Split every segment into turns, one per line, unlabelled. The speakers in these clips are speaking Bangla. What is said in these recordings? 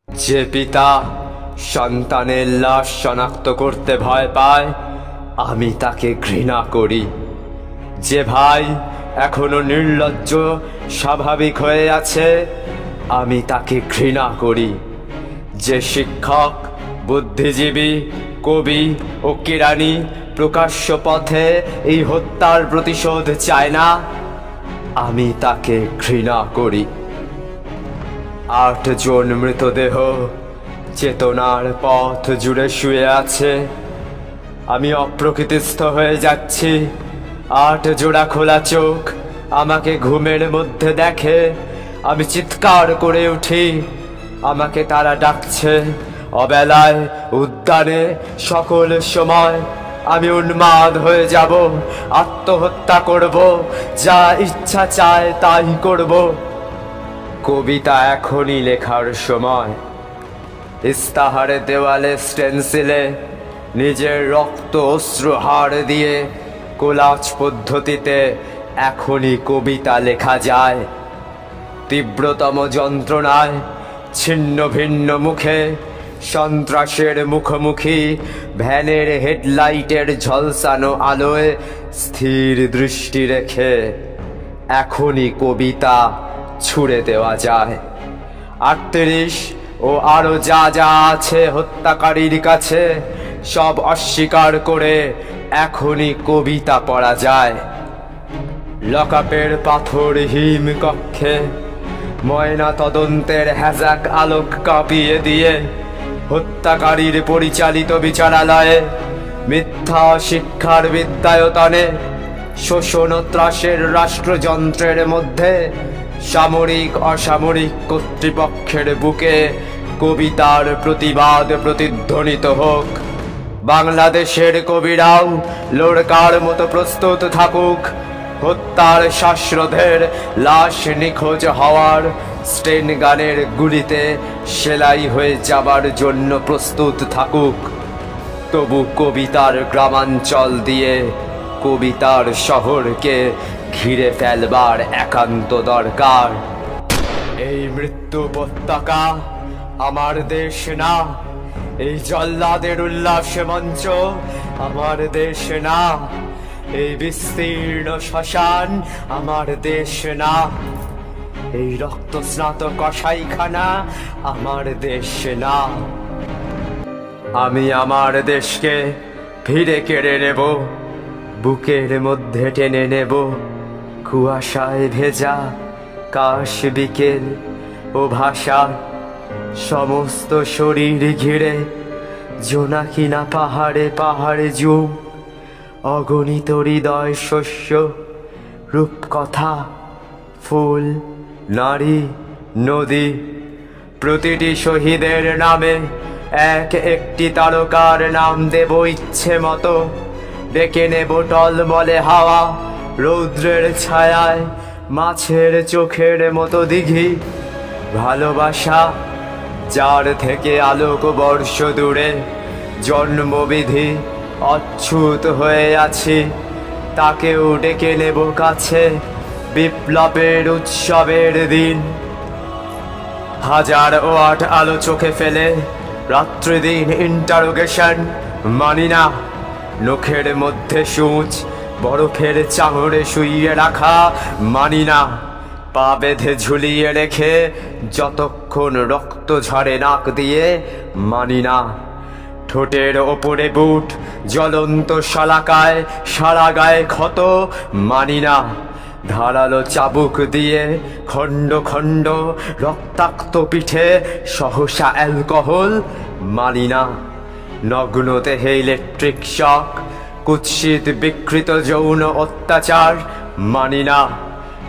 যে পিতা সন্তানের লাশ শনাক্ত করতে ভয় পায়, আমি তাকে ঘৃণা করি। যে ভাই এখনো নির্লজ্জ স্বাভাবিক হয়ে আছে, আমি তাকে ঘৃণা করি। যে শিক্ষক, বুদ্ধিজীবী, কবি ও কিরানি প্রকাশ্য পথে এই হত্যার প্রতিশোধ চায় না, আমি তাকে ঘৃণা করি। 8 জন মৃতদেহ চেতনার পথ জুড়ে শুয়ে আছে। আমি অপ্রকৃতিস্থ হয়ে যাচ্ছি। 8 জোড়া খোলা চোখ আমাকে ঘুমের মধ্যে দেখে। আমি চিৎকার করে উঠি। আমাকে তারা ডাকছে। অবেলায়, উদ্যানে, সকল সময় আমি উন্মাদ হয়ে যাব। আত্মহত্যা করব, যা ইচ্ছা চায় তাই করব। কবিতা এখনই লেখার সময়। ইস্তাহারে, দেওয়ালে, স্টেনসিলে নিজের রক্ত অশ্রুহার দিয়ে কোলাজ পদ্ধতিতে এখনই কবিতা লেখা যায়। তীব্রতম যন্ত্রণায়, ছিন্ন ভিন্ন মুখে, সন্ত্রাসের মুখোমুখি, ভ্যানের হেডলাইটের ঝলসানো আলোয় স্থির দৃষ্টি রেখে এখনই কবিতা ছুড়ে দেওয়া যায়। 38 ও আরো যা যা আছে হত্যাকারীর কাছে, সব অস্বীকার করে এখনই কবিতা পড়া যায়। লকআপের পাথরহীন কক্ষে ময়না তদন্তের হ্যাজাক আলোক কাঁপিয়ে দিয়ে, হত্যাকারীর পরিচালিত বিচারালয়ে, মিথ্যা শিক্ষার বিদ্যায়তনে, শোষণ ও ত্রাসের রাষ্ট্রযন্ত্রের মধ্যে, সামরিক অসামরিক কর্তৃপক্ষের বুকে কবিতার প্রতিবাদ প্রতিধ্বনিত হোক। বাংলাদেশের কবিরাও লোরকার মতো প্রস্তুত থাকুক। হত্যার শ্বাসরোধের, লাশ নিখোঁজ হওয়ার, স্টেন গানের গুলিতে সেলাই হয়ে যাবার জন্য প্রস্তুত থাকুক। তবু কবিতার গ্রামাঞ্চল দিয়ে কবিতার শহরকে ঘিরে ফেলবার একান্ত দরকার। এই মৃত্যু উপত্যকা আমার দেশ না। এই জল্লাদের উল্লাস মঞ্চ আমার দেশ না। এই বিস্তীর্ণ শ্মশান আমার দেশ না। এই রক্তস্নাত কসাইখানা আমার দেশ না। আমি আমার দেশকে ফিরে কেড়ে নেব, বুকের মধ্যে টেনে নেব। কুয়াশায় ভেজা কাশ বিকেল ও ভাষা, সমস্ত শরীর ঘিরে জোনাকিনা পাহাড়ে পাহাড়ে জুম। অগণিত হৃদয় শস্য, রূপকথা, ফুল, নারী, নদী। প্রতিটি শহীদের নামে এক একটি তারকার নাম দেব ইচ্ছে মতো। ডেকে নেব টলমলে হাওয়া, রৌদ্রের ছায়ায় মাছের চোখের মতো দিঘি। ভালোবাসা, যার থেকে আলোক বর্ষ দূরে জন্মবিধি অচ্যুত হয়ে আছি, তাকেও ডেকে নেব কাছে। বিপ্লবের উৎসবের দিন, 1000 ওয়াট আলো চোখে ফেলে রাত্রিদিন ইন্টারোগেশন মানি না। নখের মধ্যে সূচ, বরফের চাঙড়ে শুইয়ে রাখা মানি না। পা বেঁধে ঝুলিয়ে রেখে যতক্ষণ রক্ত ঝরে নাক দিয়ে মানি না। ঠোঁটের ওপরে বুট, জ্বলন্ত শলাকায় সারা গায়ে ক্ষত মানি না। ধারালো চাবুক দিয়ে খণ্ড খণ্ড রক্তাক্ত পিঠে সহসা অ্যালকোহল মানি না। নগ্ন দেহে ইলেকট্রিক শক, কুৎসিত বিকৃত যৌন অত্যাচার মানি না।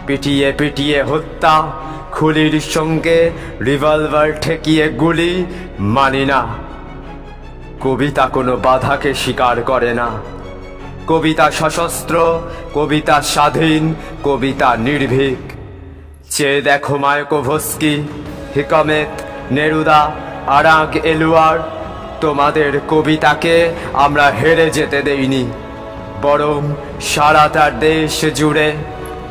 পিটিয়ে পিটিয়ে হত্যা, খুলির সঙ্গে রিভলভার ঠেকিয়ে গুলি মানি না। কবিতা কোনো বাধাকে স্বীকার করে না। কবিতা সশস্ত্র, কবিতা স্বাধীন, কবিতা নির্ভীক। চেয়ে দেখো মায়াকোভস্কি, হিকমেত, নেরুদা, আরাগ এলুয়ার। তোমাদের কবিতাকে আমরা হেরে যেতে দেইনি, বরং সারাটা দেশ জুড়ে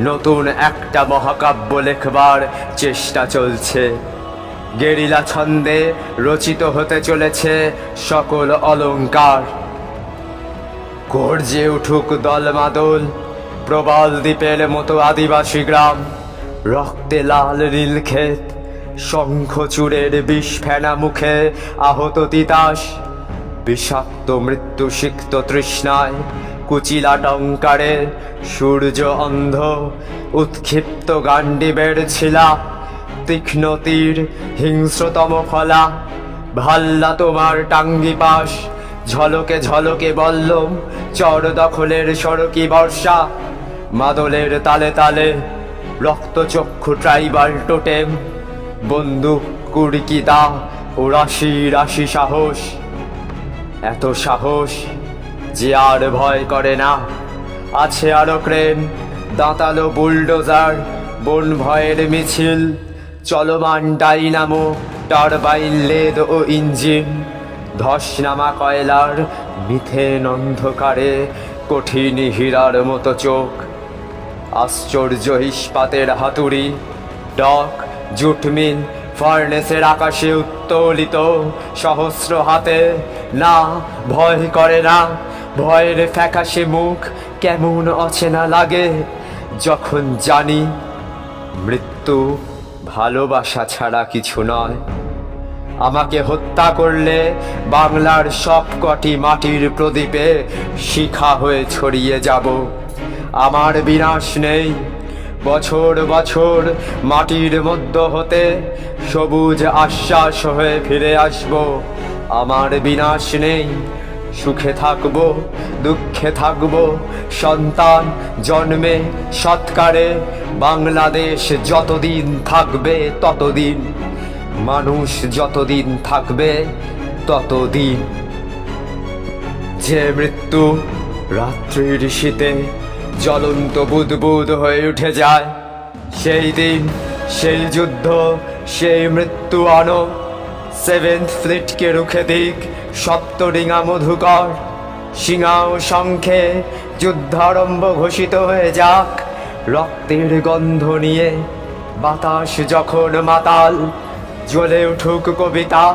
নতুন একটা মহাকাব্য লেখবার চেষ্টা চলছে। গেরিলা ছন্দে রচিত হতে চলেছে সকল অলংকার। গর্জে উঠুক দলমাদল প্রবল দ্বীপের মতো আদিবাসী গ্রাম, রক্তে লাল নীলক্ষেত, শঙ্খচূড়ের বিষ ফেনা মুখে আহত তিতাস, বিষাক্ত মৃত্যু সিক্ত তৃষ্ণায় কুচিলা টঙ্কারে সূর্য অন্ধ, উৎক্ষিপ্ত গান্ডিবের ছিলা, তীক্ষ্ণ তীর হিংস্রতম ফলা, ভাল্লা তোমার টাঙ্গি পাশ, ঝলকে ঝলকে বল্লম চর দখলের সড়কি বর্ষা, মাদলের তালে তালে রক্তচক্ষু ট্রাইবাল টোটেম, বন্দুক কুড়িকিতা ও রাশি রাশি সাহস। এত সাহস যে আর ভয় করে না। আছে আরো ক্রেন, দাঁতালো বুলডোজার, বন ভয়ের মিছিল, চলমান ডাইনামো, টারবাইন লেদ ও ইঞ্জিন, ধসনামা কয়লার মিথেন অন্ধকারে কঠিন হীরার মতো চোখ, আশ্চর্য ইস্পাতের হাতুড়ি, ডক, জুটমিল, ফার্নেসের আকাশে উত্তোলিত সহস্র হাতে। না, ভয় করে না। ভয়ের ফ্যাকাশে মুখ কেমন অচেনা লাগে যখন জানি মৃত্যু ভালোবাসা ছাড়া কিছু নয়। আমাকে হত্যা করলে বাংলার সবকটি মাটির প্রদীপে শিখা হয়ে ছড়িয়ে যাব। আমার বিনাশ নেই। বছর বছর মাটির মধ্য হতে সবুজ আশ্বাস হয়ে ফিরে আসব। আমার বিনাশ নেই। সুখে থাকব, দুঃখে থাকব, সন্তান জন্মে সৎকারে। বাংলাদেশ যতদিন থাকবে ততদিন, মানুষ যতদিন থাকবে ততদিন। যে মৃত্যু রাত্রির শীতে জ্বলন্ত বুদবুদ হয়ে উঠে যায়, সেই দিন, সেই যুদ্ধ, সেই মৃত্যু আনো। সেভেন্থ ফ্লিটকে রুখে দিক সপ্তডিঙা মধুকর। সিঙা ও শঙ্খে যুদ্ধারম্ভ ঘোষিত হয়ে যাক। রক্তের গন্ধ নিয়ে বাতাস যখন মাতাল, জ্বলে উঠুক কবিতা,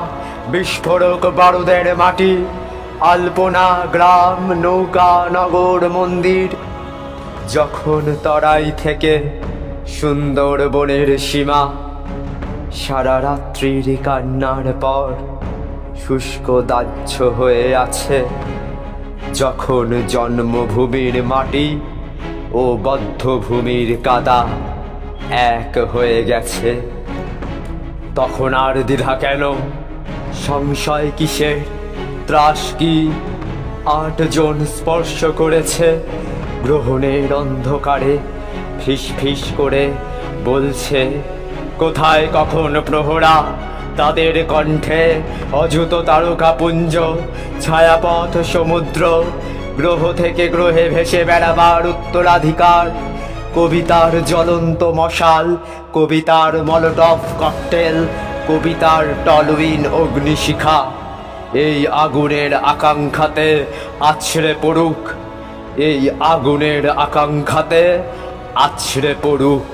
বিস্ফোরক বারুদের মাটি। আলপনা, গ্রাম, নৌকা, নগর, মন্দির, যখন তরাই থেকে সুন্দর বনের সীমা সারা রাত্রির কান্নার পর শুষ্ক দাহ্য হয়ে আছে। যখন জন্মভূমির মাটি ও বদ্ধভূমির কাদা এক হয়ে গেছে, তখন আর দ্বিধা কেন? সংশয় কিসের? ত্রাস কি? 8 জন স্পর্শ করেছে গ্রহণের অন্ধকারে, ফিস ফিস করে বলছে কোথায় কখন প্রহরা। তাদের কণ্ঠে অযুত তারকাপুঞ্জ, ছায়াপথ সমুদ্র, গ্রহ থেকে গ্রহে ভেসে বেড়াবার উত্তরাধিকার। কবিতার জ্বলন্ত মশাল, কবিতার মলোটভ ককটেল, কবিতার টলউইন অগ্নিশিখা। এই আগুনের আকাঙ্ক্ষাতে আছড়ে পড়ুক, এই আগুনের আকাঙ্ক্ষাতে আছড়ে পড়ুক।